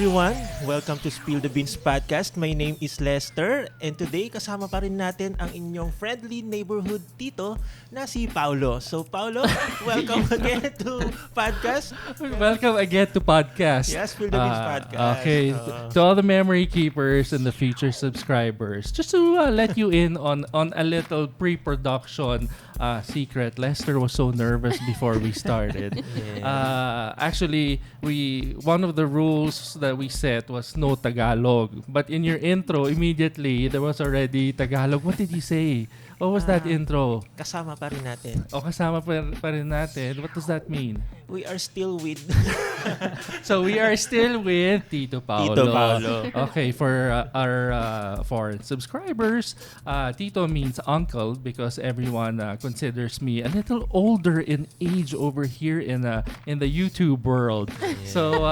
everyone! Welcome to Spill the Beans Podcast. My name is Lester and today kasama pa rin natin ang inyong friendly neighborhood tito na si Paolo. So Paolo, welcome again to podcast. Welcome again to podcast. Yes, Spill the Beans Podcast. Okay, to all the memory keepers and the future subscribers, just to let you in on a little pre-production secret. Lester was so nervous before we started. Actually, one of the rules that we set was no Tagalog. But in your intro, immediately, there was already Tagalog. What did you say? What was that intro? Kasama pa rin natin. Kasama pa rin natin. What does that mean? We are still with... So we are still with Tito Paolo. Tito Paolo. Okay, for our foreign subscribers, Tito means uncle because everyone considers me a little older in age over here in the YouTube world. Yeah. So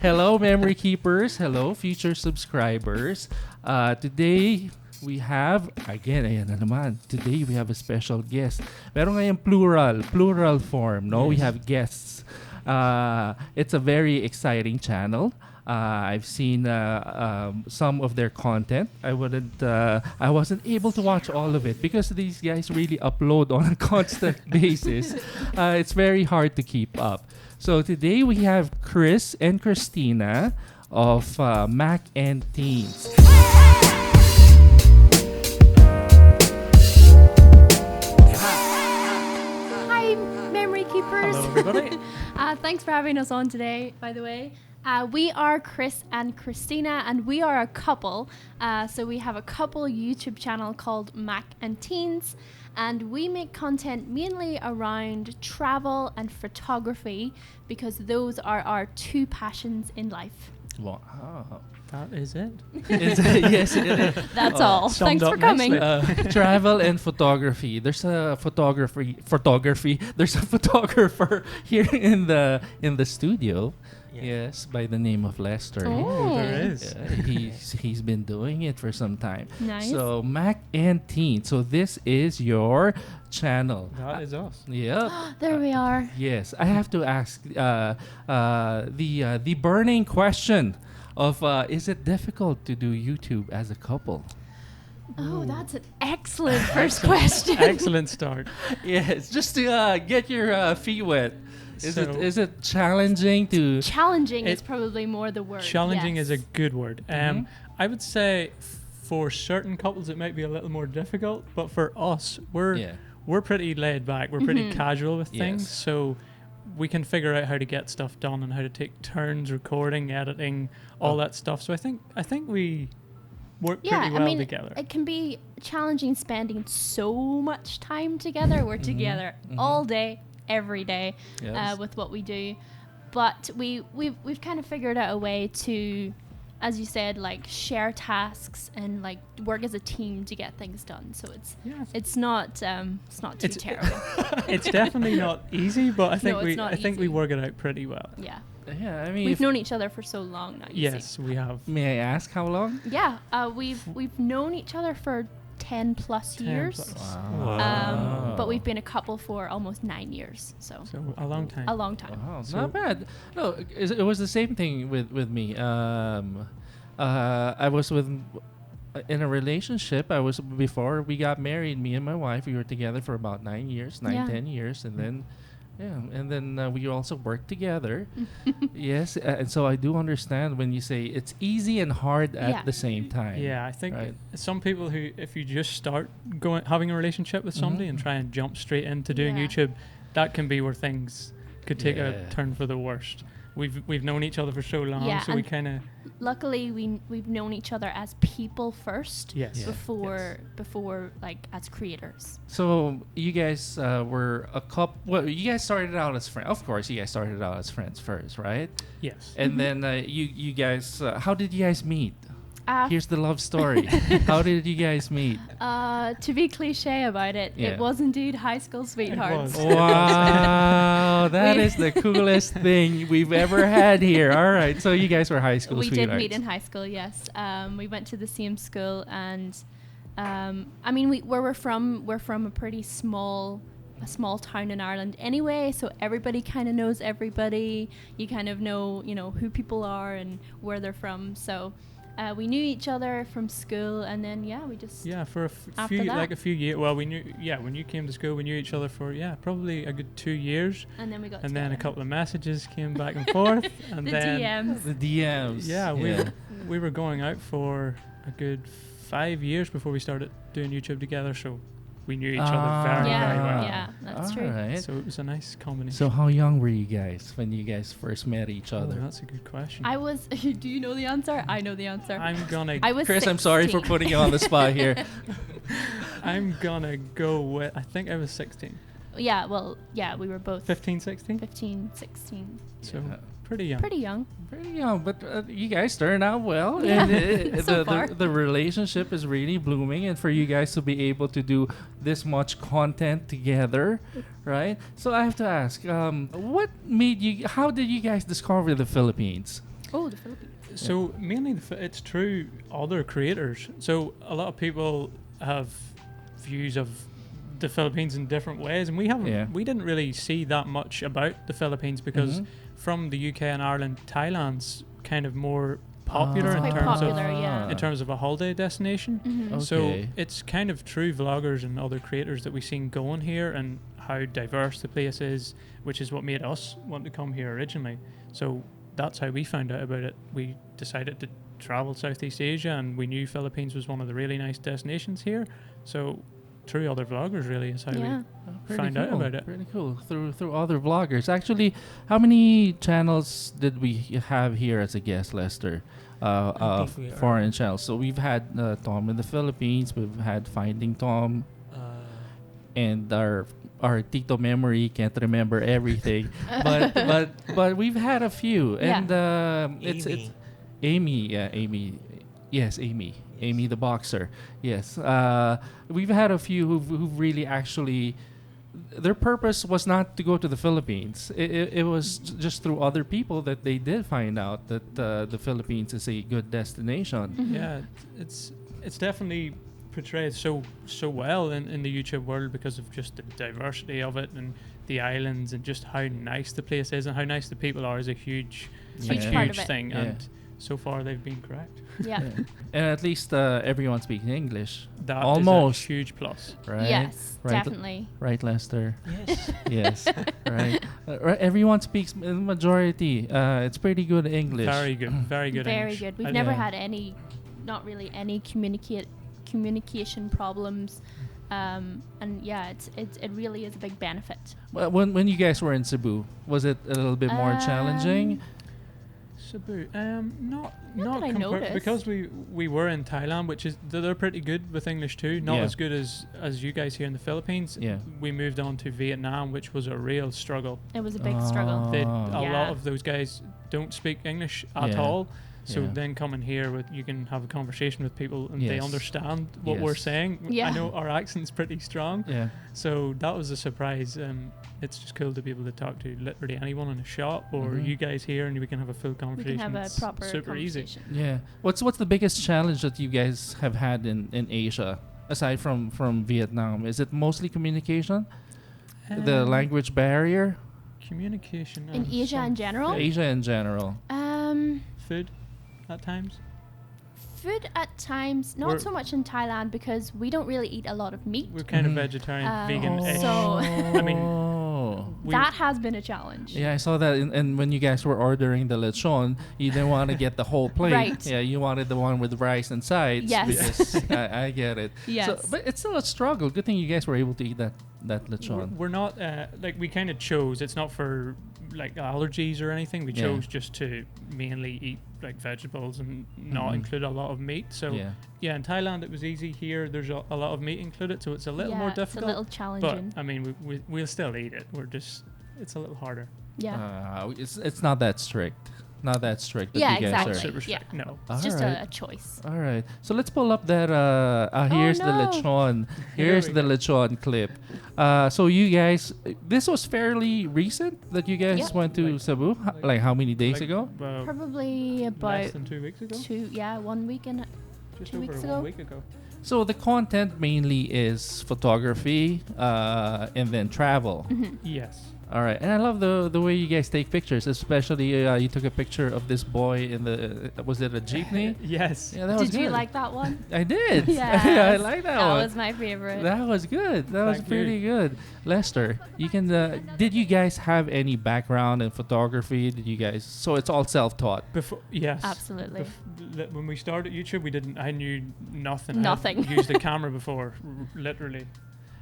hello, memory keepers. Hello, future subscribers. Today we have, again, ayan na naman. Today we have a special guest. Pero ngayon plural form, no? Yes. We have guests. It's a very exciting channel. I've seen some of their content. I wasn't able to watch all of it because these guys really upload on a constant basis. It's very hard to keep up. So today we have Chris and Christina of Mac and Teens. Hello, everybody. Thanks for having us on today, by the way. We are Chris and Christina, and we are a couple. So we have a couple YouTube channel called Mac and Teens, and we make content mainly around travel and photography because those are our two passions in life. Wow. That is it. Yes, it is. That's all. Thanks for coming. Travel and photography. There's a photography. There's a photographer here in the studio. Yeah. Yes, by the name of Lester. Oh, there is. He's been doing it for some time. Nice. So Mac and Teen. So this is your channel. That is us. Yeah. There we are. Yes, I have to ask the burning question of is it difficult to do YouTube as a couple? Oh, that's an excellent first question. Excellent start. Yes, just to get your feet wet. Is it challenging to... Challenging is probably more the word. Challenging yes. is a good word. I would say for certain couples it might be a little more difficult, but for us, we're pretty laid back. We're pretty casual with things, so we can figure out how to get stuff done and how to take turns recording, editing, all that stuff. So I think we work pretty well together. It can be challenging spending so much time together. We're together all day, every day, with what we do. But we've kind of figured out a way to, as you said, like share tasks and like work as a team to get things done. So it's not too terrible. It's definitely not easy, but I think we work it out pretty well. Yeah. Yeah, I mean, we've known each other for so long now. Yes, we have. May I ask how long? Yeah, we've known each other for 10 plus years. Wow. But we've been a couple for almost 9 years. So a long time. A long time. Wow, not bad. No, it was the same thing with me. I was in a relationship. I was before we got married. Me and my wife, we were together for about 10 years, and then. Yeah, and then we also work together. Yes, and so I do understand when you say it's easy and hard at the same time. Yeah, I think some people who, if you just start having a relationship with somebody and try and jump straight into doing YouTube, that can be where things could take a turn for the worst. We've known each other for so long, so we kind of... Luckily, we've known each other as people first, before like as creators. So you guys were a couple. Well, you guys started out as friends. Of course, you guys started out as friends first, right? Yes. And then you guys, how did you guys meet? Here's the love story. How did you guys meet? To be cliche about it, it was indeed high school sweethearts. Wow, that is the coolest thing we've ever had here. All right, so you guys were high school sweethearts. We did meet in high school, yes. We went to the same school, and I mean, we're from a pretty small a small town in Ireland anyway, so everybody kind of knows everybody. You kind of know, you know, who people are and where they're from. So we knew each other from school, and then we just for a few years. Well, we knew when you came to school, we knew each other for probably a good 2 years. And then we got then a couple of messages came back and forth, and then the DMs. Yeah, we were going out for a good 5 years before we started doing YouTube together. So we knew each other very well. Yeah, that's true. Right. So it was a nice combination. So how young were you guys when you guys first met each other? That's a good question. I was. Do you know the answer? I know the answer. I was Chris, 16. I'm sorry for putting you on the spot here. I'm gonna go with. I think I was 16. Yeah. Well. Yeah. We were both 15, 16. 15, 16. So pretty young. Pretty young. Pretty young, but you guys turned out well. Yeah. And So far. the relationship is really blooming, and for you guys to be able to do this much content together, right? So I have to ask, what made you? How did you guys discover the Philippines? Oh, the Philippines. So mainly, it's through other creators. So a lot of people have views of the Philippines in different ways, and we haven't. We didn't really see that much about the Philippines because from the UK and Ireland, Thailand's kind of more popular in terms of a holiday destination. Mm-hmm. So it's kind of true vloggers and other creators that we've seen going here and how diverse the place is, which is what made us want to come here originally. So that's how we found out about it. We decided to travel Southeast Asia, and we knew Philippines was one of the really nice destinations here. So through other vloggers really is how we found out about it. Pretty cool. Through other vloggers. Actually, how many channels did we have here as a guest, Lester? Foreign channels. So we've had Tom in the Philippines. We've had Finding Tom, and our Tito memory can't remember everything. but we've had a few, and it's Amy. Yeah, Amy. Yes, Amy. Amy the boxer. Yes. We've had a few who've really actually, their purpose was not to go to the Philippines. It was just through other people that they did find out that the Philippines is a good destination. Mm-hmm. Yeah, it's definitely portrayed so well in the YouTube world because of just the diversity of it and the islands and just how nice the place is and how nice the people are is a huge part of it. thing. And so far they've been correct. Yeah. And at least everyone speaks English. That almost is a huge plus. Right? Yes, right, definitely. Right, Lester? Yes. Yes. Right. Right. Everyone speaks, the majority. It's pretty good English. Very good. Very good Very English. good. We've never had not really any communication problems. And it really is a big benefit. Well, when you guys were in Cebu, was it a little bit more challenging? Cebu, Not that I noticed. because we were in Thailand, which is they're pretty good with English too. Not as good as you guys here in the Philippines. Yeah. We moved on to Vietnam, which was a real struggle. It was a big struggle. A lot of those guys don't speak English at all. So then coming here, you can have a conversation with people and they understand what we're saying. Yeah. I know our accent's pretty strong. Yeah. So that was a surprise. It's just cool to be able to talk to literally anyone in a shop or you guys here, and we can have a full conversation. We can have a proper super easy. conversation. Yeah. What's the biggest challenge that you guys have had in Asia aside from Vietnam? Is it mostly communication? The language barrier? Communication. In Asia in general? Asia in general. Food at times. Food at times, not so much in Thailand because we don't really eat a lot of meat. We're kind of vegetarian, vegan. So I mean, that has been a challenge. Yeah, I saw that. And when you guys were ordering the lechon, you didn't want to get the whole plate. Right. Yeah, you wanted the one with rice and sides. Yes. Because I get it. Yes. So, but it's still a struggle. Good thing you guys were able to eat that lechon. we're not we kind of chose. It's not for like allergies or anything. We chose just to mainly eat like vegetables and not include a lot of meat. So in Thailand it was easy. Here there's a lot of meat included, so it's a little more difficult. It's a little challenging. But I mean, we'll still eat it. It's a little harder. Yeah. It's not that strict. Not that strict. That Yeah, you guys exactly. Are. Super strict. Yeah. No. It's just a choice. All right. So let's pull up that. Here's the lechon. Here's the lechon clip. So you guys, this was fairly recent that you guys went to Cebu. Like how many days ago? Probably about less than 2 weeks ago. 1 week and Just 2 over weeks 1 ago. week ago. So the content mainly is photography, and then travel. Yes. All right, and I love the way you guys take pictures, especially you took a picture of this boy in the was it a jeepney? Yes. Yeah, that was Did you good. like that one? I did. Yes. Yeah, I like that one. That was my favorite. That was good. That was Thank pretty good. Lester, you can. Did you guys have any background in photography? Did you guys? So it's all self-taught. Before, yes. Absolutely. When we started YouTube, we didn't. I knew nothing. Nothing. I hadn't used a camera before, literally.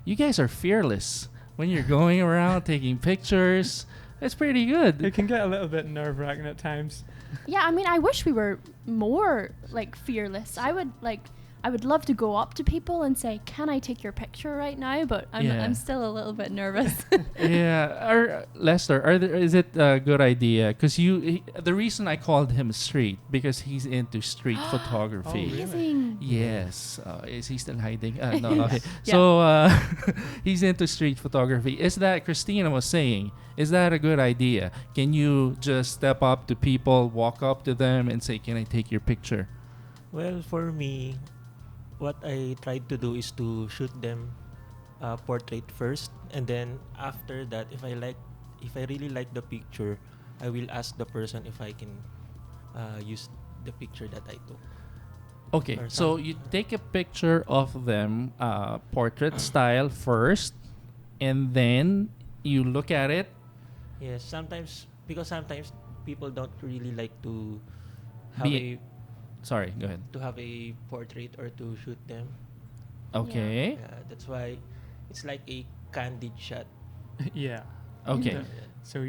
You guys are fearless when you're going around taking pictures. That's pretty good. It can get a little bit nerve-wracking at times. Yeah, I mean, I wish we were more like fearless. I would love to go up to people and say, "Can I take your picture right now?" But I'm still a little bit nervous. Yeah. Lester, is it a good idea? Because the reason I called him Street because he's into street photography. really? Amazing. Yes. Is he still hiding? No. Okay. Yeah. So he's into street photography. Is that Christina was saying? Is that a good idea? Can you just step up to people, walk up to them, and say, "Can I take your picture?" Well, for me, what I tried to do is to shoot them portrait first, and then after that, if I really like the picture, I will ask the person if I can use the picture that I took. Okay, Or so you take a picture of them, portrait style first, and then you look at it. Yes, sometimes people don't really like to Sorry, go ahead. have a portrait or to shoot them. Okay. That's why it's like a candid shot. Yeah. Okay. So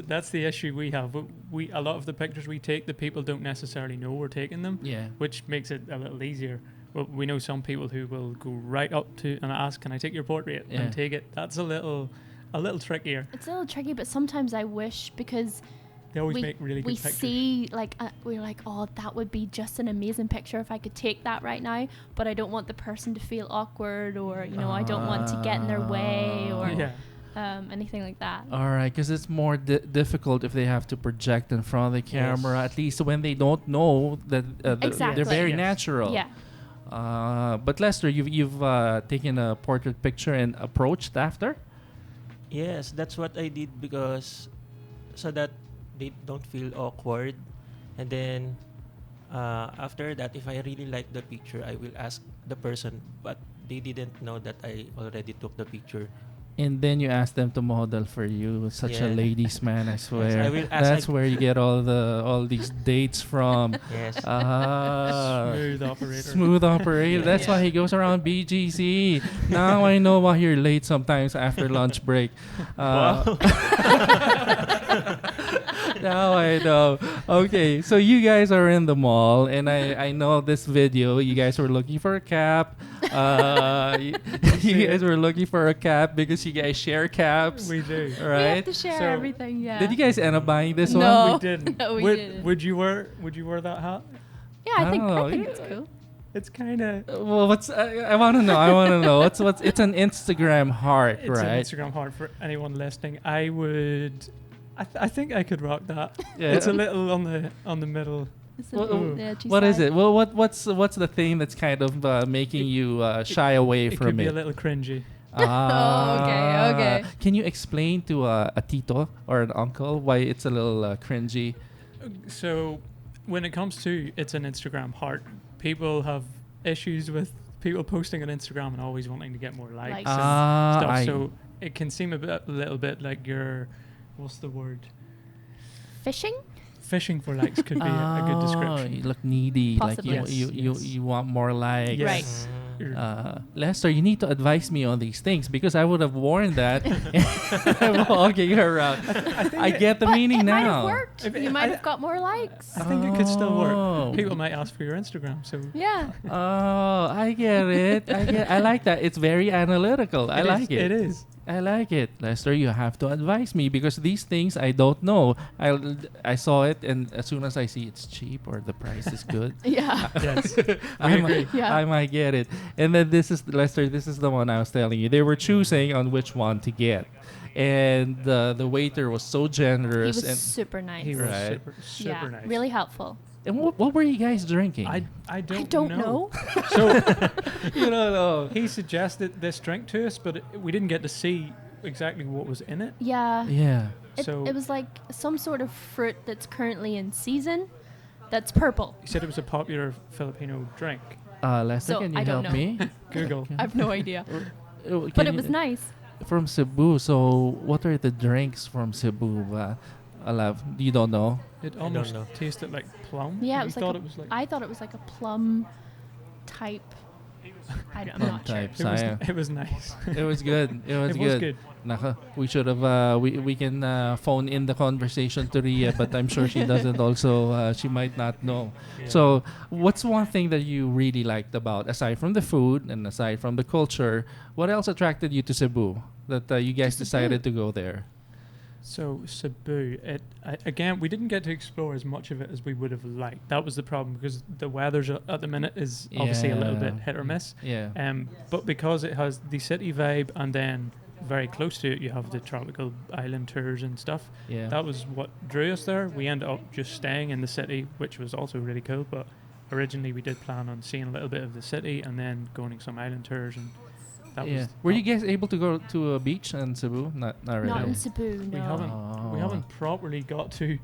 that's the issue we have. We a lot of the pictures we take, the people don't necessarily know we're taking them. Yeah. Which makes it a little easier. Well, we know some people who will go right up to and ask, "Can I take your portrait?" Yeah. and take it. That's a little trickier. It's a little tricky, but sometimes I wish because They always make really good we pictures. see we're like, oh, that would be just an amazing picture if I could take that right now, but I don't want the person to feel awkward, or I don't want to get in their way, or anything like that. All right, because it's more difficult if they have to project in front of the camera. Yes. At least when they don't know that Exactly. they're very Yes. natural. Yeah. But Lester, you've taken a portrait picture and approached after. Yes, that's what I did because so that they don't feel awkward, and then after that, if I really like the picture, I will ask the person, but they didn't know that I already took the picture. And then you ask them to model for you. Such a Yeah. ladies' man, I swear. I will ask That's where you get all these dates from. Yes. Smooth operator. Smooth operator. That's why he goes around BGC. Now I know why you're late sometimes after lunch break. Wow. Now I know. Okay, so you guys are in the mall, and I know this video. You guys were looking for a cap. You guys were looking for a cap because you guys share caps, We do. We have right? to share So, everything. Yeah. Did you guys end up buying this No. one? We didn't. No, we would, didn't. Would you wear that hat? Yeah, I think Oh, it's cool. It's kind of. Well, I want to know. I want to know. What's it's an Instagram heart, It's right? an Instagram heart for anyone listening. I would. I think I could rock that. Yeah. It's a little on the middle. It's What- the edgy What is side. it? Well, what's the thing that's kind of making you shy away It from could be a it? little cringy. Okay. Can you explain to a tito or an uncle why it's a little cringy? So, when it comes to it's an Instagram heart, people have issues with people posting on Instagram and always wanting to get more likes Likes. and stuff. I- So it can seem a little bit like you're, what's the word? Fishing? Fishing for likes could be a good description. You look needy. Possibly. Like Yes. you want more likes. Yes. Right. You're- Lester, you need to advise me on these things because I would have worn that. I'm walking around. I get the But meaning it might now. have worked. If it- You might I- have got more likes. I think it could still Oh. work. People might ask for your Instagram. So Yeah. Oh, I get it. I like that. It's very analytical. I like it. It is. I like it. Lester, you have to advise me because these things I don't know. I saw it, and as soon as I see it's cheap or the price is good, Yeah. Yes. I agree. Yeah. might get it. And then this is Lester. This is the one I was telling you. They were choosing on which one to get, and the waiter was so He generous was and super nice. He was Right. super Yeah. nice. Really helpful. And what were you guys drinking? I don't know. So You don't know. he suggested this drink to us, but we didn't get to see exactly what was in it. Yeah. Yeah. It was like some sort of fruit that's currently in season that's purple. He said it was a popular Filipino drink. Lester, So, can you I don't help know. me? Google. I have no idea. Can But it you- was nice. From Cebu. So, what are the drinks from Cebu? Alav, you don't know? It don't almost know. tasted like plum. Yeah, it We was thought like it was like I thought it was like a plum type. I'm Plum not sure. type. it was nice. It was good. It was It was good. good. Naka, we should have. We can phone in the conversation to Ria, but I'm sure she doesn't. Also, she might not know. Yeah. So, what's one thing that you really liked about, aside from the food and aside from the culture, what else attracted you to Cebu that you guys Cebu. decided to go there? So Cebu, again, we didn't get to explore as much of it as we would have liked. That was the problem because the weather at the minute is obviously a little bit Yeah. hit or miss. Yeah. But because it has the city vibe and then very close to it, you have the tropical island tours and stuff. Yeah. That was what drew us there. We ended up just staying in the city, which was also really cool. But originally, we did plan on seeing a little bit of the city and then going on some island tours. And that Yeah. was. Were you guys able to go to a beach in Cebu? Not really. Not in Cebu, no. We haven't. We Oh. haven't properly got to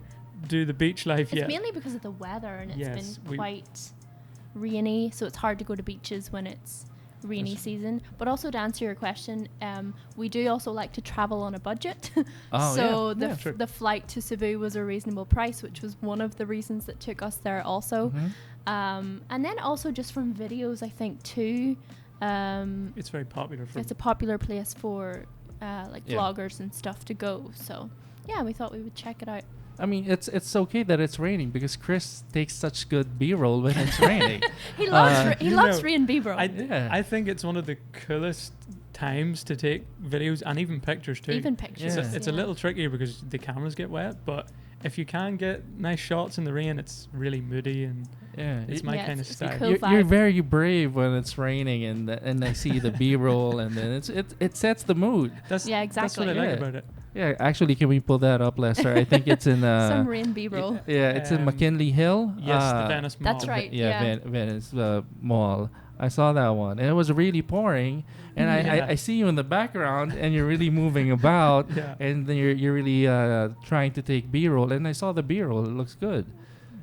do the beach life It's yet. mainly because of the weather and it's Yes, been quite rainy, so it's hard to go to beaches when it's rainy Yes. season. But also to answer your question, we do also like to travel on a budget. Oh, so yeah. True. the flight to Cebu was a reasonable price, which was one of the reasons that took us there also. Mhm. And then also just from videos, I think too. It's very popular for. It's a popular place for like Yeah. vloggers and stuff to go. So yeah, we thought we would check it out. I mean, it's okay that it's raining because Chris takes such good B-roll when it's raining. He loves he You loves know, rain B-roll. Yeah. I think it's one of the coolest times to take videos and even pictures too. Even pictures. Yeah. It's a little trickier because the cameras get wet, but if you can get nice shots in the rain, it's really moody and Yeah. it's Y- my Yeah, kind of it's a style. cool you're vibe. very brave when it's raining and I see the B-roll and then it sets the mood. That's Yeah, That's what I exactly. like Yeah. about it. Yeah, actually, can we pull that up, Lester? I think it's in Some rain B-roll. Yeah, it's in Um, McKinley Hill. Yes, the Venice Mall. That's right. Yeah, yeah. Venice Mall. I saw that one, and it was really pouring. And Yeah. I see you in the background, and you're really moving about, Yeah. and then you're really trying to take B-roll. And I saw the B-roll; it looks good.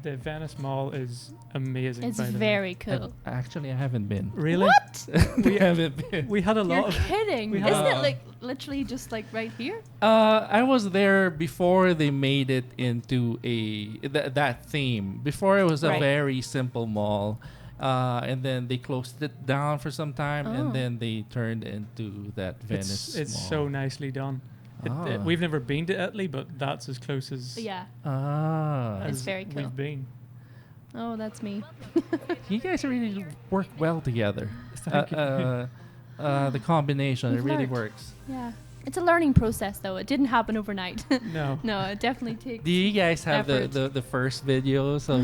The Venice Mall is amazing. It's by the way. very cool. Actually, I haven't been. Really. What? we haven't been. We had a lot You're of. kidding. we Isn't have- it like literally just like right here? I was there before they made it into that theme. Before it was a Right. very simple mall, and then they closed it down for some time, Oh. and then they turned into that Venice. It's mall. so nicely done. Ah. We've never been to Italy, but that's as close as. Yeah. Ah, It's as very cool. We've been. Oh, that's me. you guys really work well together. Thank you. The combination We've it really learned. works. Yeah. It's a learning process though. It didn't happen overnight. No. No, it definitely takes. Do you guys have Effort. the first videos of?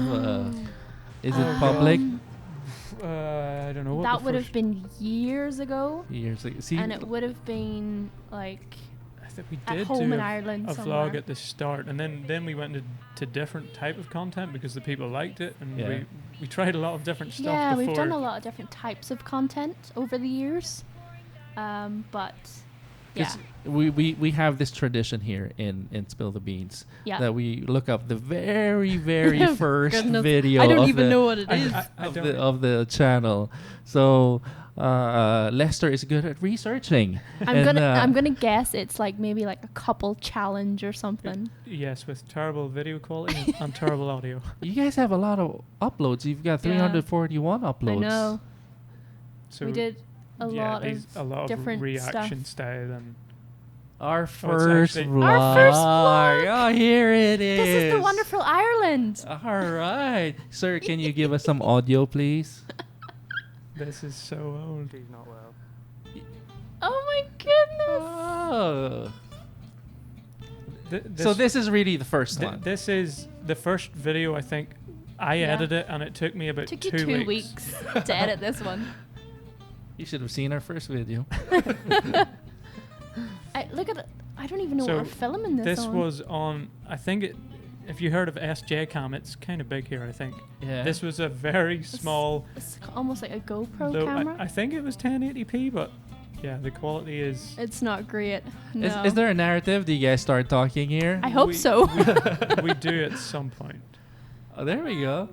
Is it Um, public? I don't know. What that the would have first- been years ago, Years ago. See, and it would have been like I think we at did home do in a, Ireland a somewhere. vlog at the start, and then we went to different type of content because the people liked it, and Yeah. we tried a lot of different stuff. Yeah, before. we've done a lot of different types of content over the years, but yeah, 'Cause we have this tradition here in Spill the Beans yeah. that we look up the very very first Goodness. video I don't of even the, know what it I- is. I of don't the know. of the channel. So Lester is good at researching. And, I'm gonna guess it's like maybe like a couple challenge or something. Yes, with terrible video quality and terrible audio. you guys have a lot of uploads. You've got Yeah. 341 uploads. I know. So We did a lot of different reaction stuff. style and Our first actually- vlog. Our first vlog. Oh, here it is. This is the wonderful Ireland. All right, sir. Can you give us some audio, please? this is so old. Oh my goodness. Oh. Th- So this is really the first th- one. this is the first video I think I Yeah. edited it, and it took me about Took you 2 2 weeks to edit this one. You should have seen our first video. Look at it. I don't even know So what we're filming this This on. was on. I think if you heard of SJCam, it's kind of big here, I think. Yeah. This was a very small. It's almost like a GoPro low, camera. I think it was 1080p, but yeah, the quality is. It's not great. No. Is there a narrative? Do you guys start talking here? I hope so. We do at some point. Oh, there we go.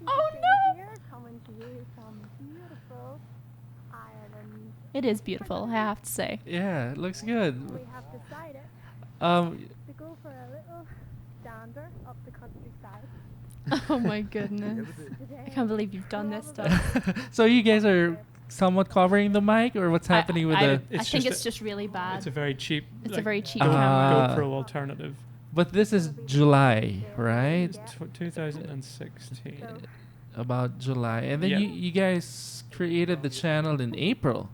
Oh no! Here, coming to you from beautiful Ireland. It is beautiful, I have to say. Yeah, it looks good. We have decided Um, to go for a little dander up the countryside Oh my goodness. today. I can't believe you've done this stuff. so you guys are somewhat covering the mic, or what's happening with I the? think just it's just really bad. It's a very cheap. It's a like, very cheap Ah. camera. GoPro alternative. But this is July, right? It's 2016. About July, and then Yeah. you guys created the channel in April,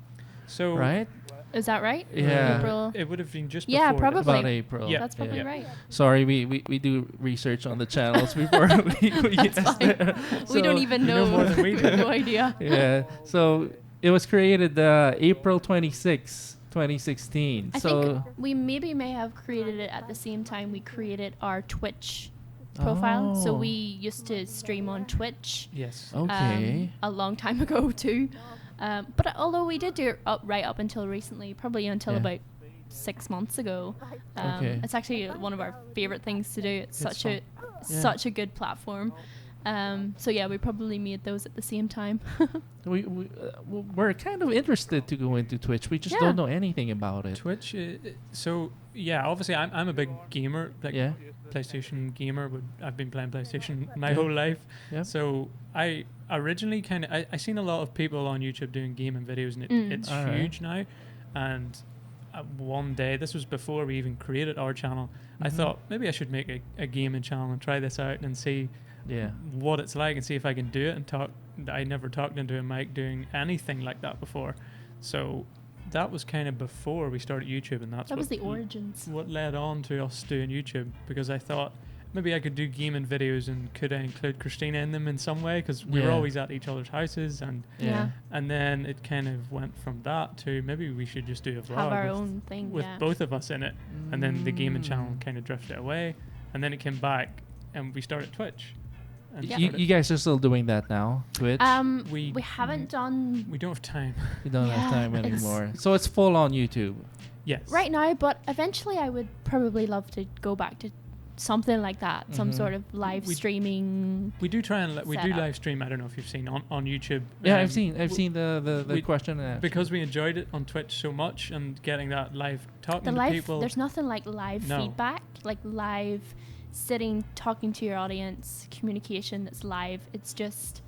So right? Is that right? Yeah. April. it would have been just Yeah, before. probably. About April. Yeah. That's probably Yeah. right. Sorry, we do research on the channels before we That's fine. We don't So- even You know know. more than we We have do. no idea. Yeah. So it was created April 26, 2016. I so think we maybe may have created it at the same time we created our Twitch profile. So Oh. we used to stream on Twitch Yes. okay. a long time ago too. But although we did do it right up until recently, probably until Yeah. about 6 months ago. Okay. It's actually one of our favorite things to do. It's It's such a good platform. So yeah, we probably made those at the same time. We're kind of interested to go into Twitch. We just Yeah. don't know anything about it. Twitch. So yeah, obviously I'm a big gamer. Like Yeah. PlayStation gamer. I've been playing PlayStation my Yeah. whole life. Yeah. So I originally I seen a lot of people on YouTube doing gaming videos, and it's Alright. huge now. And one day, this was before we even created our channel, I thought maybe I should make a gaming channel and try this out and see Yeah. what it's like and see if I can do it and talk. I never talked into a mic doing anything like that before. So that was kind of before we started YouTube, and that's That was what the origins. what led on to us doing YouTube, because I thought maybe I could do gaming videos, and could I include Christina in them in some way, because we were Yeah. always at each other's houses, and Yeah. then it kind of went from that to maybe we should just do a vlog Have our with, own thing. with Yeah. both of us in it, and then the gaming channel Mm. kind of drifted away, and then it came back and we started Twitch. And Yeah. You, started- you guys are still doing that now, Twitch? We- we haven't done we don't have time. You don't have Yeah, time it's- anymore. So it's full on YouTube. Yes. right now, but eventually I would probably love to go back to something like that, some Mhm. sort of live We- streaming. We do try and we do Setup. live stream. I don't know if you've seen on YouTube. Yeah, Um, I've seen w- the we- question and answer. because we enjoyed it on Twitch so much, and getting that live talking The to live, people. there's nothing like live No. feedback, like live sitting, talking to your audience, communication that's live. It's just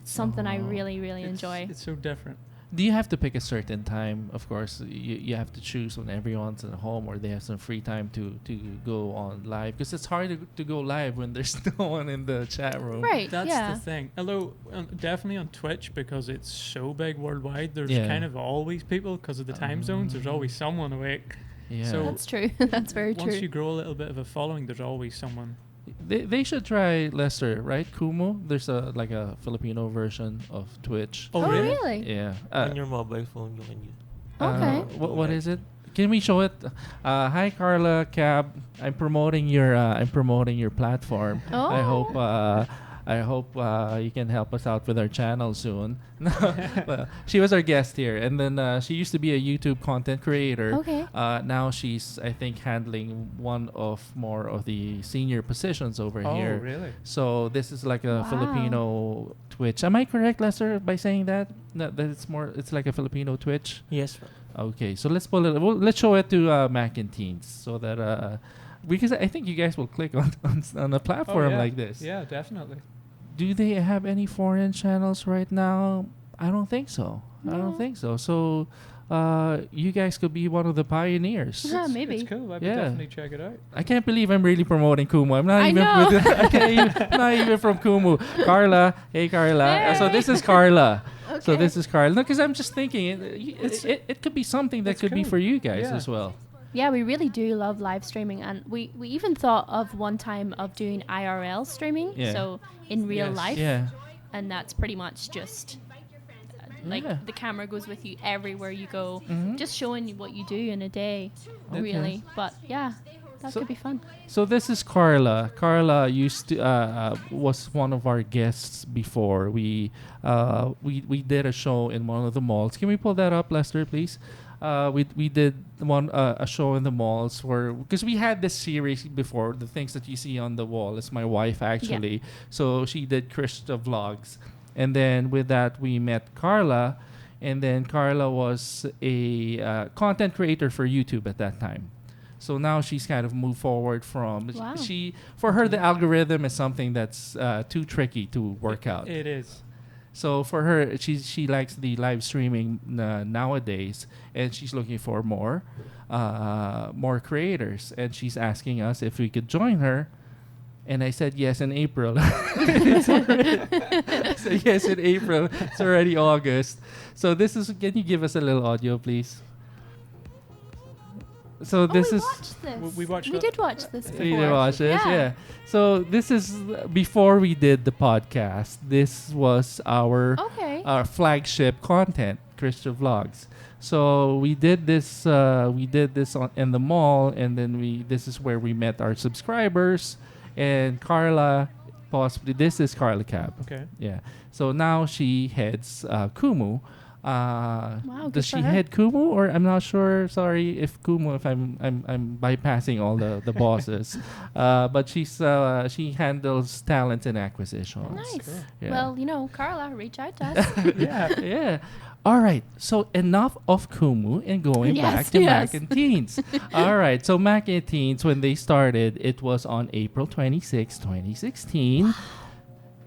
something I Oh. really, really It's- enjoy. It's so different. Do you have to pick a certain time? Of course, you have to choose when everyone's at home or they have some free time to go on live, because it's hard to go live when there's no one in the chat room. Right, That's yeah. the thing. Although definitely on Twitch, because it's so big worldwide, there's Yeah. kind of always people because of the time zones. There's always someone awake. Yeah. So That's true. That's very Once true. you grow a little bit of a following, there's always someone. They should try Lester, right? Kumu. There's a Filipino version of Twitch. Oh, Oh, really? really? Yeah. On your mobile phone, you can use. Okay. What is it? Can we show it? Hi Carla, Cab. I'm promoting your platform. Oh. I hope you can help us out with our channel soon. Well, she was our guest here, and then she used to be a YouTube content creator. Okay. Now she's, I think, handling one of more of the senior positions over Oh, here. really? So this is like a Wow. Filipino Twitch. Am I correct, Lester, by saying that? No, that it's like a Filipino Twitch. Yes. Okay, so let's pull it. Let's show it to Mac and Teens so that because I think you guys will click on a platform yeah. like this. Yeah, definitely. Do they have any foreign channels right now? I don't think so. I No. don't think so. So you guys could be one of the pioneers. Yeah, It's maybe. cool. I would Yeah. definitely check it out. I can't believe I'm really promoting Kumu. I'm not I even know. I can't even, not even from Kumu. Carla, hey Carla. So this is Carla. So Okay. this is Carla. No, because I'm just thinking it could be something that It's could be cool. for you guys Yeah. as well. Yeah, we really do love live streaming, and we even thought of one time of doing IRL streaming, Yeah. so in real Yes. life, Yeah. and that's pretty much just like Yeah. the camera goes with you everywhere you go, Mhm. just showing you what you do in a day, Okay. really. But yeah, That So- could be fun. So this is Carla. Carla used to was one of our guests before. We did a show in one of the malls. Can we pull that up, Lester, please? We did a show in the malls where, because we had this series before, the things that you see on the wall. It's my wife actually. So she did CHRISTIA and then with that we met Carla, and then Carla was a content creator for YouTube at that time. So now she's kind of moved forward from Wow. for her the algorithm is something that's too tricky to work out. It is. So for her, she likes the live streaming nowadays, and she's looking for more creators, and she's asking us if we could join her. And I said yes in April. I said yes in April. It's already August. So this is. Can you give us a little audio, please? So this we is. watched this. We watched We it. did watch this before. You did watch this, yeah. So this is before we did the podcast. This was our Okay. flagship content, Christian Vlogs. So we did this. In the mall, and then this is where we met our subscribers. And Carla, possibly this is Carla Cab. Okay. Yeah. So now she heads Kumu. good Does for she her. head Kumu, or I'm not sure. Sorry if Kumu, if I'm bypassing all the bosses. But she handles talent and acquisitions. Nice. Cool. Yeah. Well, Carla, reach out to us. Yeah. Yeah. All right. So enough of Kumu and going Yes, back to yes. Mac and Teens. All right. So Mac and Teens, when they started, it was on April 26, 2016.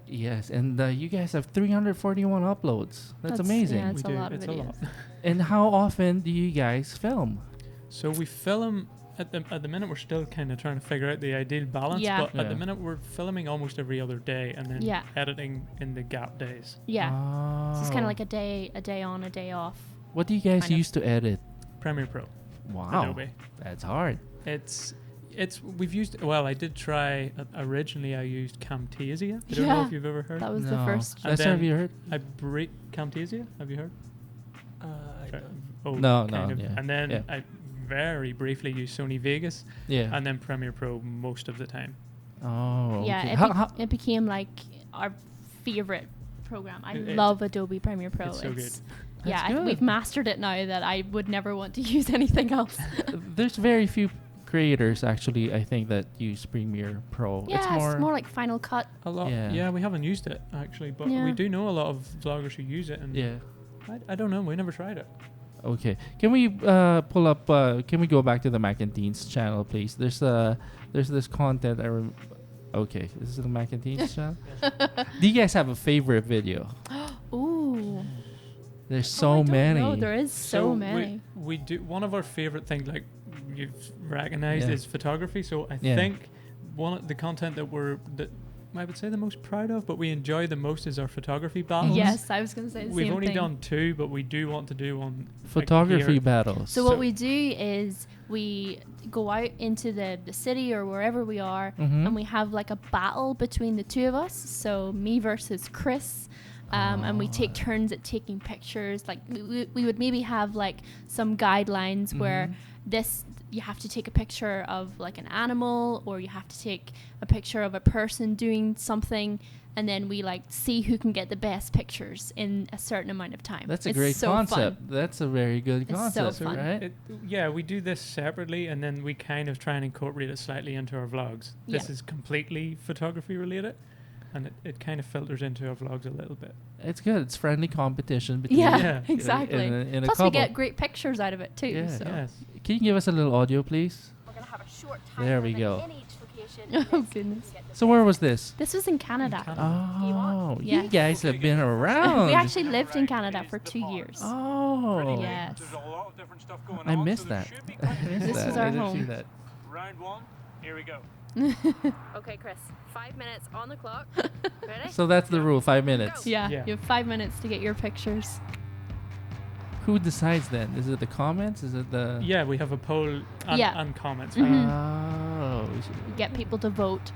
Yes, and you guys have 341 uploads. That's amazing. Yeah, it's We a do. lot of It's a videos. lot. And how often do you guys film? So we film at the minute. We're still kind of trying to figure out the ideal balance. Yeah. But at the Yeah. minute we're filming almost every other day, and then Yeah. editing in the gap days. Yeah. So it's kind Oh. of like a day on, a day off. What do you guys kind of. use to edit? Premiere Pro. Wow, Adobe. that's hard. We've used. Well, I did try. Originally, I used Camtasia. I don't know Yeah. if you've ever heard. That was the No. first. And Lester, have then you heard? I break Camtasia. Have you heard? Oh, No, kind no, of. yeah, And then yeah. I very briefly used Sony Vegas, Yeah. and then Premiere Pro most of the time. Oh, Yeah, okay. it became like our favorite program. I It- love Adobe Premiere Pro. It's so good. Yeah, That's we've good. mastered it now that I would never want to use anything else. There's very few creators actually, I think, that use Premiere Pro. Yeah, it's more, like Final Cut. A lot. Yeah. Yeah, we haven't used it actually, but Yeah. we do know a lot of vloggers who use it, and yeah. I don't know. We never tried it. Okay. Can we pull up? Can we go back to the Mac and Teens channel, please? There's this content. Okay, this is the Mac and Teens channel. Do you guys have a favorite video? Ooh. There's I so don't many. know, there is so many. We do one of our favorite things, like you've recognized, Yeah. is photography. So I Yeah. think one of the content that I would say the most proud of, but we enjoy the most, is our photography battles. Yes, I was going to say the We've same only thing. done 2, but we do want to do one. Photography here. battles. So what we do is we go out into the city or wherever we are, Mhm. and we have like a battle between the two of us. So me versus Chris. And we take turns at taking pictures. Like we would maybe have like some guidelines where you have to take a picture of like an animal, or you have to take a picture of a person doing something, and then we like see who can get the best pictures in a certain amount of time. That's a It's great so concept. Fun. That's a very good It's so concept, fun. right? Yeah, we do this separately, and then we kind of try and incorporate it slightly into our vlogs. This Yeah. is completely photography related, and it kind of filters into our vlogs a little bit. It's good. It's friendly competition between Yeah, Yeah. exactly. in a Plus, couple. we get great pictures out of it too. Yeah. So. Yes. Can you give us a little audio, please? We're going to have a short time There we limit go. in each location. Oh, goodness. So where was this? This was in Canada. Oh, Yeah. you guys have been around. We actually lived in Canada for 2 years. Oh, Yes. There's a lot of different stuff going I on, missed so there that. should be I missed This that. was I our didn't see home. that. Round one, here we go. Okay, Chris. 5 minutes on the clock. Ready? So that's the rule. 5 minutes. Yeah, Yeah. you have 5 minutes to get your pictures. Who decides then? Is it the comments? Is it the? Yeah, we have a poll and, Yeah. and comments. Mhm. Oh, You get people to vote.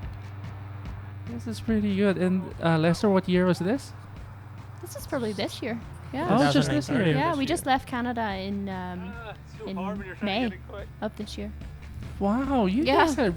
this is pretty good. And Lester, what year was this? This is probably this year. Yeah. Oh, just this year. Earlier Yeah, this we year. just left Canada in It's too in hard when you're trying May to get it quick. of this year. Wow, you Yeah. guys are...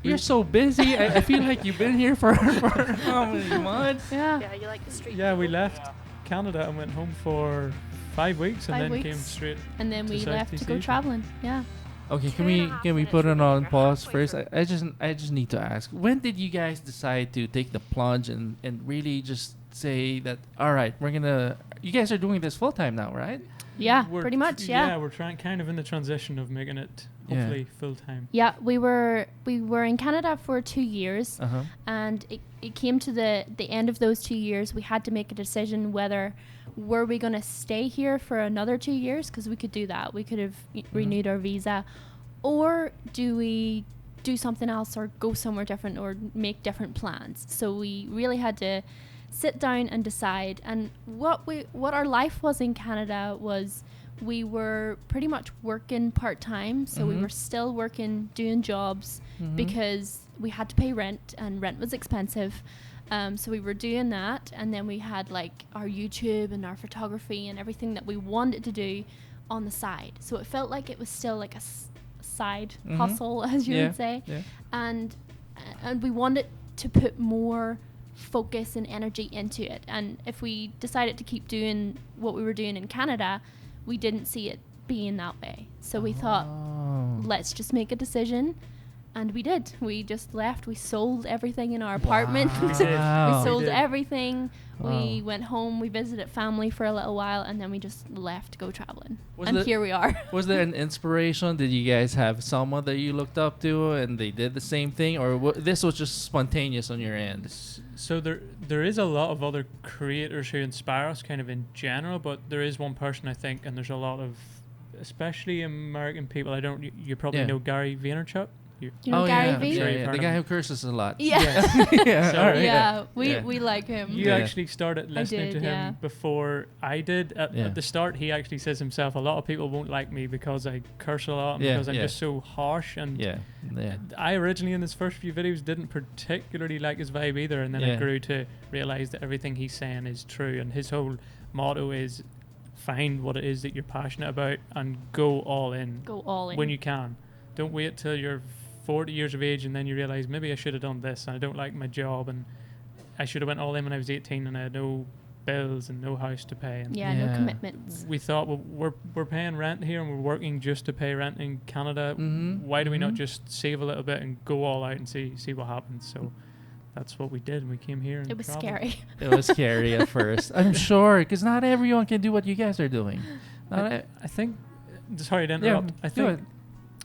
You're so busy. I feel like you've been here for how many months? Yeah. Yeah, you like the street. Yeah, we left Canada and went home for 5 weeks and 5 then weeks. came straight. And then To we left to Southeast go Asia. traveling. Yeah. Okay, can 2.5 we minutes put it from on here, pause halfway first? through. I just need to ask. When did you guys decide to take the plunge and really just say that, all right, we're gonna... You guys are doing this full time now, right? Yeah, We're pretty much. Yeah. we're trying kind of in the transition of making it Yeah. hopefully full time. Yeah, we were in Canada for 2 years, Uh-huh. and it came to the end of those 2 years. We had to make a decision whether were we going to stay here for another 2 years, because we could do that. We could have renewed our visa, or do we do something else or go somewhere different or make different plans. So we really had to sit down and decide. And what our life was in Canada was, we were pretty much working part-time, so we were still working, doing jobs, because we had to pay rent, and rent was expensive. So we were doing that, and then we had like our YouTube and our photography and everything that we wanted to do on the side. So it felt like it was still like a side hustle, as you would say. Yeah. And we wanted to put more focus and energy into it. And if we decided to keep doing what we were doing in Canada, we didn't see it being that way. So we thought, let's just make a decision. And we did. We just left. We sold everything in our apartment. Wow. We sold We did. everything. We Wow. went home. We visited family for a little while, and then we just left to go traveling. Was And the- here we are. Was there an inspiration? Did you guys have someone that you looked up to and they did the same thing, or this was just spontaneous on your end? So there is a lot of other creators who inspire us kind of in general, but there is one person I think, and there's a lot of, especially American people. You probably Yeah. know Gary Vaynerchuk. You know Gary yeah, Vee? sure yeah, you've yeah. heard The of guy him. who curses a lot. Yeah. yeah, So- all right, Yeah, Yeah. we like him. You Yeah. actually started listening did, to him yeah. before I did. At Yeah. the start, he actually says himself, a lot of people won't like me because I curse a lot and Yeah, because I'm yeah. just so harsh. And Yeah, yeah. I originally, in his first few videos, didn't particularly like his vibe either. And then Yeah. I grew to realize that everything he's saying is true. And his whole motto is find what it is that you're passionate about and go all in Go all in. when you can. Don't wait till you're 40 years of age and then you realize maybe I should have done this and I don't like my job and I should have went all in when I was 18 and I had no bills and no house to pay. And yeah, Yeah. no commitments. we thought, well, we're paying rent here and we're working just to pay rent in Canada. Mhm, Why do we not mhm. just save a little bit and go all out and see what happens? So that's what we did. And we came here and It was traveled. scary. It was scary at first. I'm sure, because not everyone can do what you guys are doing. Not I think, sorry to Yeah, interrupt. do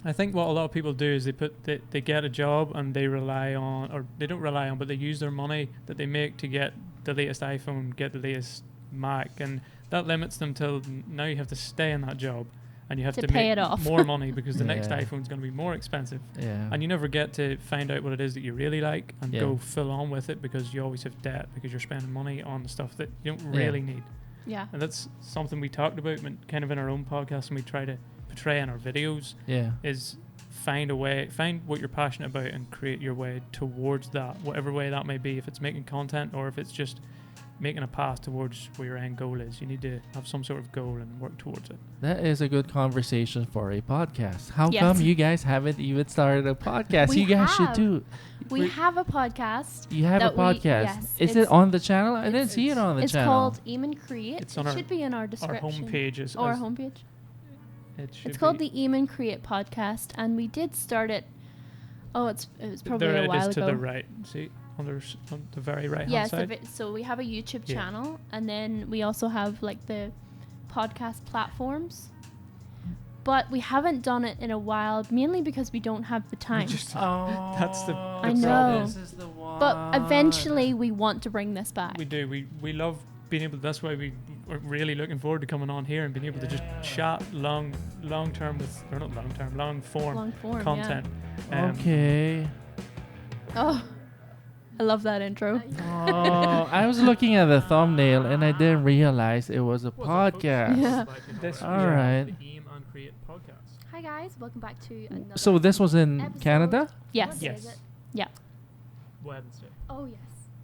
I think what a lot of people do is they get a job and they rely on, or they don't rely on, but they use their money that they make to get the latest iPhone, get the latest Mac, and that limits them till now you have to stay in that job and you have To to pay make it off. more money because the next Yeah. iPhone's going to be more expensive. Yeah. And you never get to find out what it is that you really like and Yeah. go full on with it because you always have debt because you're spending money on the stuff that you don't Yeah. really need. Yeah. And that's something we talked about kind of in our own podcast and we try to portray in our videos Yeah. is find what you're passionate about and create your way towards that, whatever way that may be. If it's making content or if it's just making a path towards where your end goal is, you need to have some sort of goal and work towards it. That is a good conversation for a podcast. How Yes. come you guys haven't even started a podcast? We you guys should have. do. We have a podcast. You have a that we- podcast. yes, Is it it's- on the channel? I didn't it's- see it on the It's channel. called Eamon Create. It's on It our- should be in our Our description. homepage is Or our as- homepage. it should It's called be- the Eamon Create podcast, and we did start it. Oh, it was probably there a it while is to ago. the right. See, on the very right hand Yes, side. so we have a YouTube Yeah. channel, and then we also have like the podcast platforms. But we haven't done it in a while, mainly because we don't have the time. Oh, That's the I know. problem. This is the one. But eventually, we want to bring this back. We do. We love being able. That's why we are really looking forward to coming on here and being able to just chat long term with, or not long term, long form Long form, content. Okay. Oh, I love that intro. Oh, I was looking at the thumbnail and I didn't realize it was a podcast. Yeah. This All right. the Aim and Create podcast. Hi guys, welcome back to another. So this was in episode. Canada? Yes. What day is Yes. it? Yeah. Wednesday. Oh yes,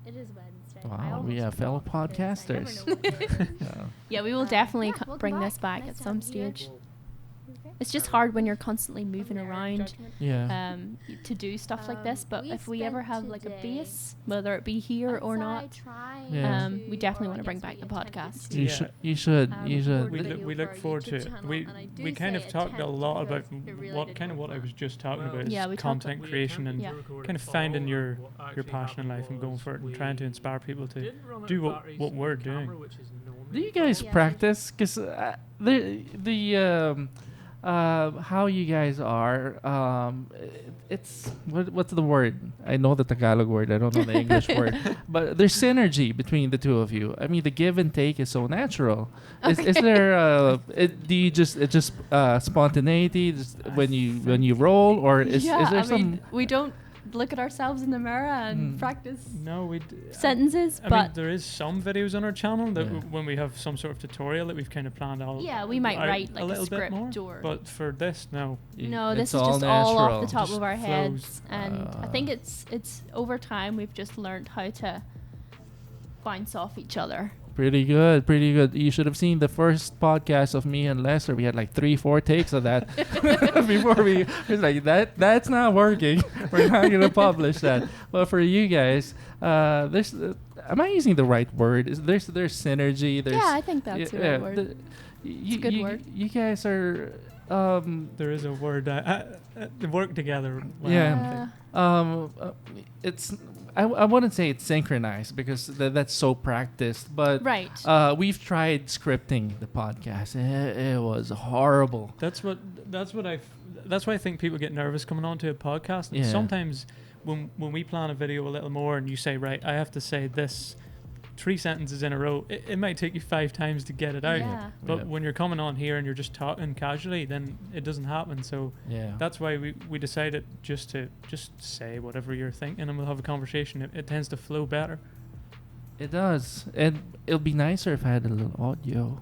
it is Wednesday. I Wow, we almost are fellow forgot because I never podcasters. know what day it is. Yeah. Yeah, we will Uh, definitely yeah, welcome bring back. this back Nice at to some have you here. stage. Okay. It's just hard when you're constantly moving around Yeah. to do stuff like this. But We if we ever spent have like a today base, whether it be here or not, Yeah. we definitely want to bring back the podcast. You Yeah. should. You should. You should. We look forward to it. We kind of talked a lot about what I was just talking about. Yeah, is we talked content creation and Yeah. kind of finding your passion in life and going for it and trying to inspire people to do what we're doing. Do you guys Yeah. practice? Because how you guys are, it's what's the word? I know the Tagalog word. I don't know the English word. But there's synergy between the two of you. I mean, the give and take is so natural. Is there? Do you just spontaneity just when you roll, or is there some? We don't look at ourselves in the mirror and practice No, sentences, I but mean, there is some videos on our channel that Yeah. when we have some sort of tutorial that we've kind of planned out. yeah, we might out write like a a little bit more. script or. But for this, no. No, this It's is just all off the natural. top Just of our flows. heads, and I think it's over time we've just learned how to bounce off each other. Pretty good, pretty good. You should have seen the first podcast of me and Lester. We had like 3-4 takes of that before we was like that's not working. We're not gonna publish that. But for you guys, there's am I using the right word? There's synergy. There's Yeah, I think that's the right word. You, a good you, word. You guys are There is a word. Work together. well, Yeah. Uh, it's I wouldn't say it's synchronized because that's so practiced, but right. we've tried scripting the podcast. It was horrible. That's why I think people get nervous coming onto a podcast. And Yeah. sometimes when we plan a video a little more and you say, right, I have to say this 3 sentences in a row, it might take you 5 times to get it out. Yeah. But Yep. when you're coming on here and you're just talking casually, then it doesn't happen. So Yeah. that's why we decided just say whatever you're thinking and we'll have a conversation. It tends to flow better. It does. And it'll be nicer if I had a little audio.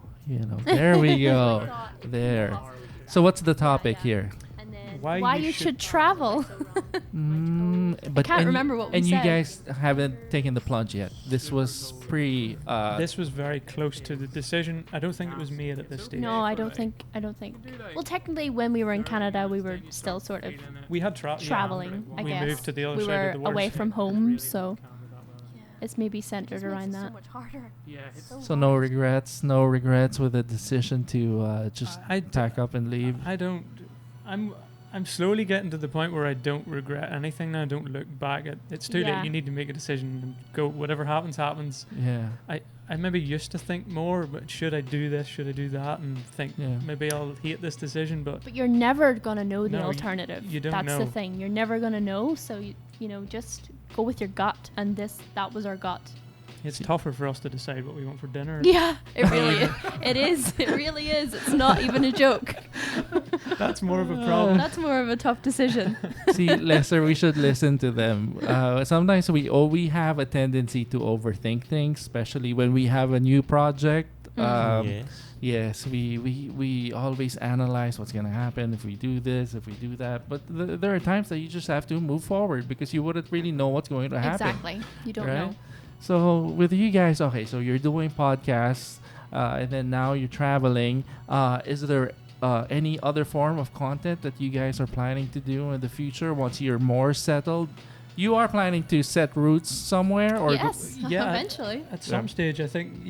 There we go. There. So what's the topic here? Why you should travel. But can't remember what we and said. you guys haven't taken the plunge yet. This was pre. This was very close to the decision. I don't think it was made at this stage. No, I don't think. Well, technically, when we were in Canada, we were still sort of We had traveling. I we guess moved to the other we side were of the world. away from home, so it's maybe centered around that. So much harder. So no regrets with the decision to just pack up and leave. I don't. I'm slowly getting to the point where I don't regret anything now. I don't look back at it's too Yeah. late. You need to make a decision and go. Whatever happens, happens. Yeah. I maybe used to think more, but should I do this? Should I do that? And think Yeah. maybe I'll hate this decision. But But you're never gonna know the No, alternative. you don't That's know. the thing. You're never gonna know. So just go with your gut. And that was our gut. it's tougher for us to decide what we want for dinner. Yeah, it really is. It is. It really is. It's not even a joke. That's more of a problem. That's more of a tough decision. See, Lester, we should listen to them. Sometimes we have a tendency to overthink things, especially when we have a new project. Yes. Yes, we always analyze what's gonna happen if we do this, if we do that. But there are times that you just have to move forward because you wouldn't really know what's going to happen. Exactly. You don't know. So with you guys, okay, so you're doing podcasts, and then now you're traveling. Is there any other form of content that you guys are planning to do in the future once you're more settled? You are planning to set roots somewhere, or Yes, Yeah. eventually. At some stage, I think,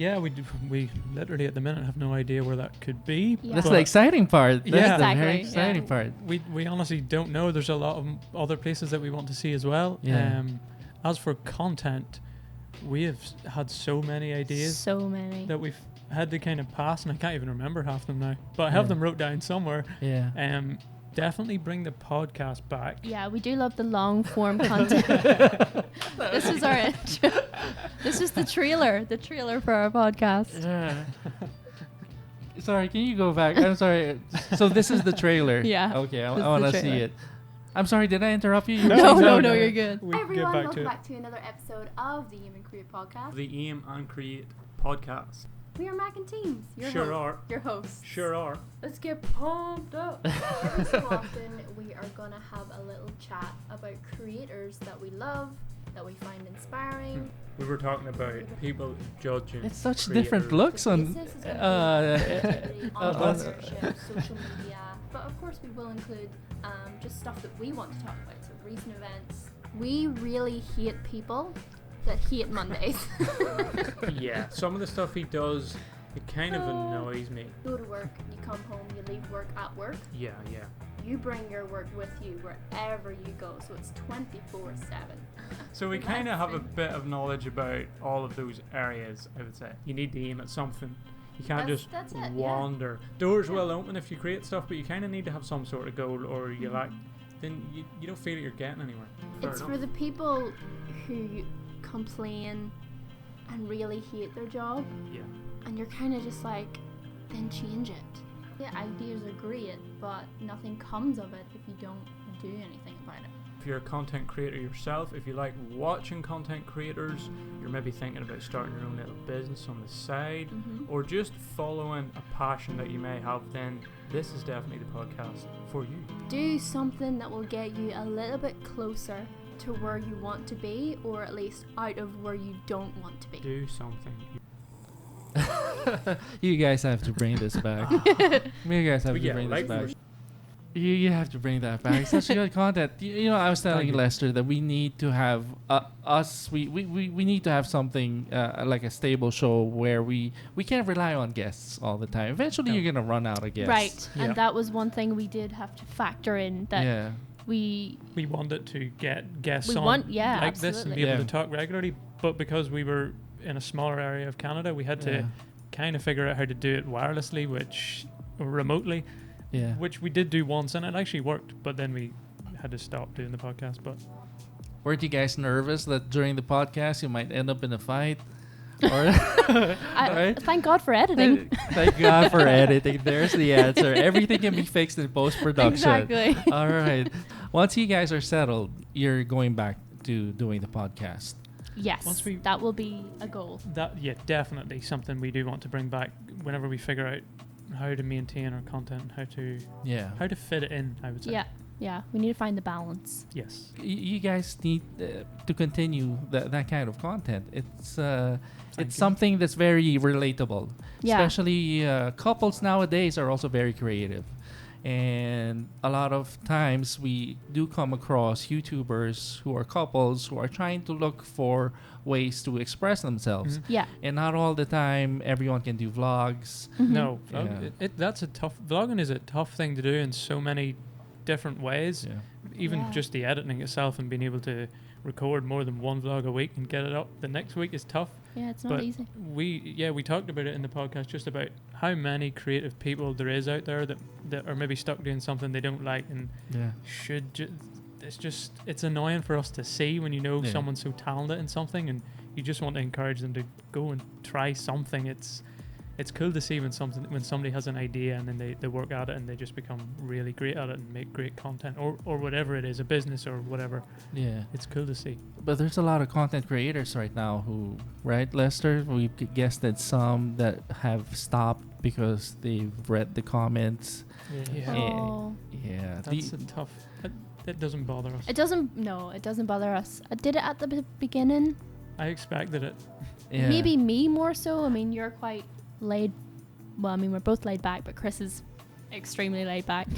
we literally at the minute have no idea where that could be. Yeah. that's but the exciting part. That's Yeah. the very Exactly, exciting yeah. part. We honestly don't know. There's a lot of other places that we want to see as well. Yeah. As for content, we have had so many ideas So many. that we've had to kind of pass, and I can't even remember half them now. But I have Yeah. them wrote down somewhere. Yeah. Definitely bring the podcast back. Yeah, we do love the long form content. This was our intro. This was the trailer for our podcast. Yeah. Sorry, can you go back? I'm sorry. So this is the trailer. Yeah, Okay, I this is want the to see trailer. it. I'm sorry, did I interrupt you? You were No, saying no, something? no, you're good. We Hi can get everyone, back welcome to it. back to another episode of the Aim and Create podcast. The Aim and Create podcast. We are Mac and Teams, Sure are. your hosts. Sure are. Let's get pumped up. Every so often, we are gonna have a little chat about creators that we love, that we find inspiring. We were talking about people judging. It's such creators. different looks on. This is gonna be uh, on uh, sponsorship, social media, but of course we will include just stuff that we want to talk about, so recent events. We really hate people that hate Mondays. Yeah, some of the stuff he does, it kind of annoys me. Go to work, you come home, you leave work at work. Yeah. You bring your work with you wherever you go, so it's 24/7. So we kind of have a bit of knowledge about all of those areas, I would say. You need to aim at something. You can't That's just it, wander. Doors will open if you create stuff, but you kind of need to have some sort of goal, or you then you don't feel that you're getting anywhere. It's for the people who complain and really hate their job, and you're kind of just like, then change it. Yeah, ideas are great, but nothing comes of it if you don't do anything about it. If you're a content creator yourself, if you like watching content creators, you're maybe thinking about starting your own little business on the side, or just following a passion that you may have, then this is definitely the podcast for you. Do something that will get you a little bit closer to where you want to be, or at least out of where you don't want to be. Do something. You guys have to bring this back. You guys have to bring this back. You have to bring that back. Such good content. You know, I was telling Lester that we need to have we need to have something like a stable show where we can't rely on guests all the time. Eventually, you're gonna run out of guests. Right, and that was one thing we did have to factor in, that we wanted to get guests we on want, like absolutely. this and be able to talk regularly, but because we were in a smaller area of Canada, we had to kind of figure out how to do it wirelessly, or remotely, which we did do once, and it actually worked, but then we had to stop doing the podcast. But weren't you guys nervous that during the podcast you might end up in a fight? Or Thank God for editing. Thank God for editing. There's the answer. Everything can be fixed in post-production. Exactly. All right. Once you guys are settled, you're going back to doing the podcast. Yes, that will be a goal. Definitely something we do want to bring back whenever we figure out how to maintain our content, how to fit it in, I would say. Yeah, we need to find the balance. Yes. You guys need to continue that kind of content. It's something that's very relatable. Yeah. Especially couples nowadays are also very creative. And a lot of times we do come across YouTubers who are couples who are trying to look for ways to express themselves. Yeah. And not all the time everyone can do vlogs. No, vlogging is a tough thing to do in so many different ways. Even just the editing itself and being able to record more than one vlog a week and get it up the next week is tough. Yeah, it's not easy. We talked about it in the podcast, just about how many creative people there is out there that are maybe stuck doing something they don't like and it's annoying for us to see when you know someone's so talented in something and you just want to encourage them to go and try something. It's cool to see when somebody has an idea and then they work at it and they just become really great at it and make great content or whatever it is, a business or whatever. Yeah, it's cool to see. But there's a lot of content creators right now who, right, Lester? We've guessed some that have stopped because they've read the comments. That's a tough. That doesn't bother us. It doesn't bother us. I did it at the beginning. I expected it. Yeah. Maybe me more so. I mean, you're quite we're both laid back, but Chris is extremely laid back.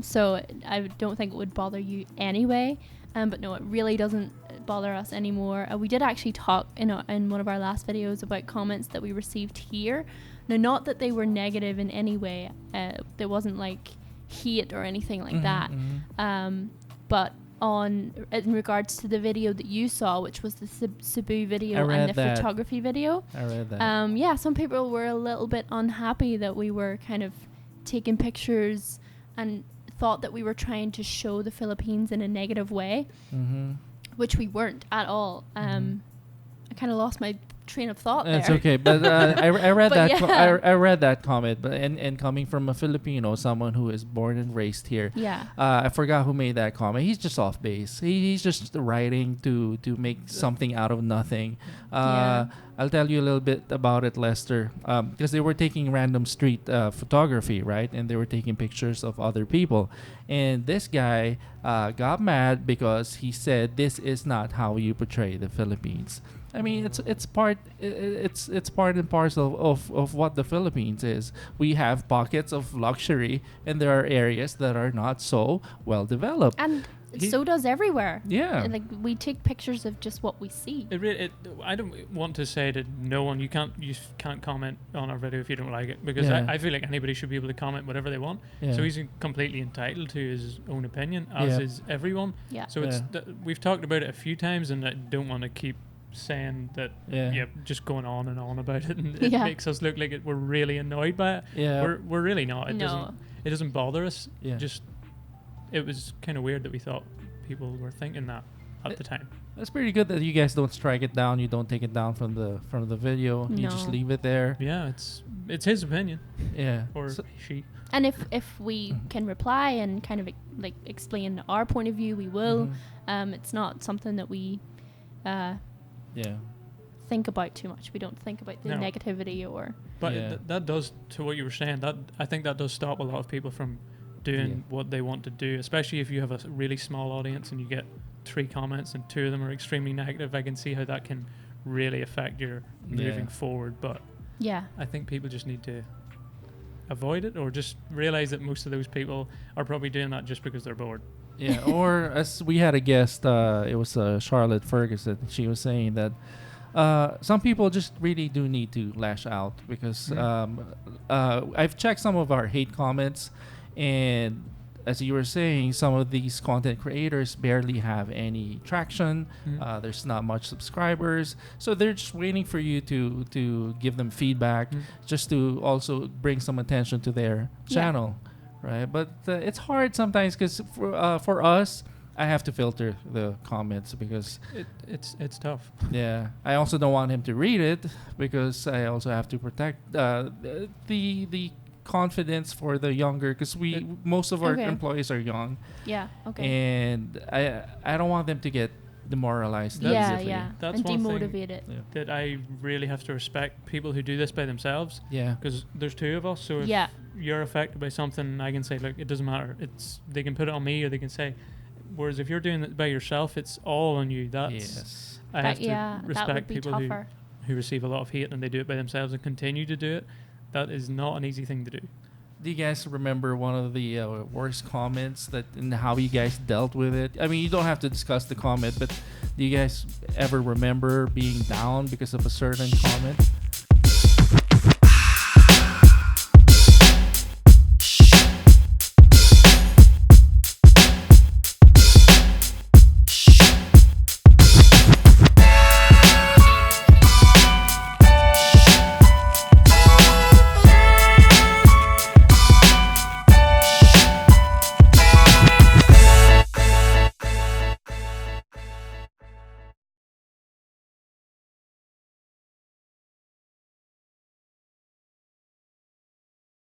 So I don't think it would bother you anyway. But no, it really doesn't bother us anymore. We did actually talk in one of our last videos about comments that we received here. Now, not that they were negative in any way. There wasn't like hate or anything like that. But in regards to the video that you saw, which was the Cebu video and the photography video. I read that. Some people were a little bit unhappy that we were kind of taking pictures and thought that we were trying to show the Philippines in a negative way, which we weren't at all. I kind of lost my train of thought there. It's okay, but I read that. I read that comment, but and coming from a Filipino, someone who is born and raised here, I forgot who made that comment. He's just off base. He's just writing to make something out of nothing. I'll tell you a little bit about it, Lester, because they were taking random street photography, right? And they were taking pictures of other people, and this guy got mad because he said this is not how you portray the Philippines. I mean, it's part and parcel of what the Philippines is. We have pockets of luxury, and there are areas that are not so well developed. And so does everywhere. Yeah. Like, we take pictures of just what we see. I don't want to say to no one, you can't comment on our video if you don't like it, because Yeah. I feel like anybody should be able to comment whatever they want. Yeah. So he's completely entitled to his own opinion, as is everyone. Yeah. So we've talked about it a few times, and I don't want to keep saying that. Just going on and on about it, and it makes us look like we're really annoyed by it. Yeah. We're really not. No. It doesn't bother us. Yeah. It was kind of weird that we thought people were thinking that at the time. It's pretty good that you guys don't strike it down. You don't take it down from the video. You just No. leave it there. Yeah, it's his opinion, Yeah. or So- she. And if we can reply and kind of like explain our point of view, we will. It's not something that we yeah. think about too much. We don't think about the No. negativity or. But Yeah. that does, to what you were saying, that I think that does stop a lot of people from doing what they want to do, especially if you have a really small audience and you get 3 comments and 2 of them are extremely negative. I can see how that can really affect your moving forward. But Yeah. I think people just need to avoid it, or just realize that most of those people are probably doing that just because they're bored. Yeah, or as we had a guest, it was Charlotte Ferguson. She was saying that some people just really do need to lash out because I've checked some of our hate comments, and as you were saying, some of these content creators barely have any traction. There's not much subscribers, so they're just waiting for you to give them feedback, just to also bring some attention to their channel, right? But it's hard sometimes because for us, I have to filter the comments because it's tough. Yeah, I also don't want him to read it because I also have to protect the confidence for the younger, because most of our employees are young. Yeah. Okay. And I don't want them to get demoralized. Yeah. That's and one thing demotivated. that I really have to respect, people who do this by themselves. Yeah. Because there's 2 of us, so if you're affected by something, I can say, look, it doesn't matter. They can put it on me, or they can say. Whereas if you're doing it by yourself, it's all on you. That's I have to that would respect be people tougher. who receive a lot of hate and they do it by themselves and continue to do it. That is not an easy thing to do. Do you guys remember one of the worst comments and how you guys dealt with it? I mean, you don't have to discuss the comment, but do you guys ever remember being down because of a certain comment?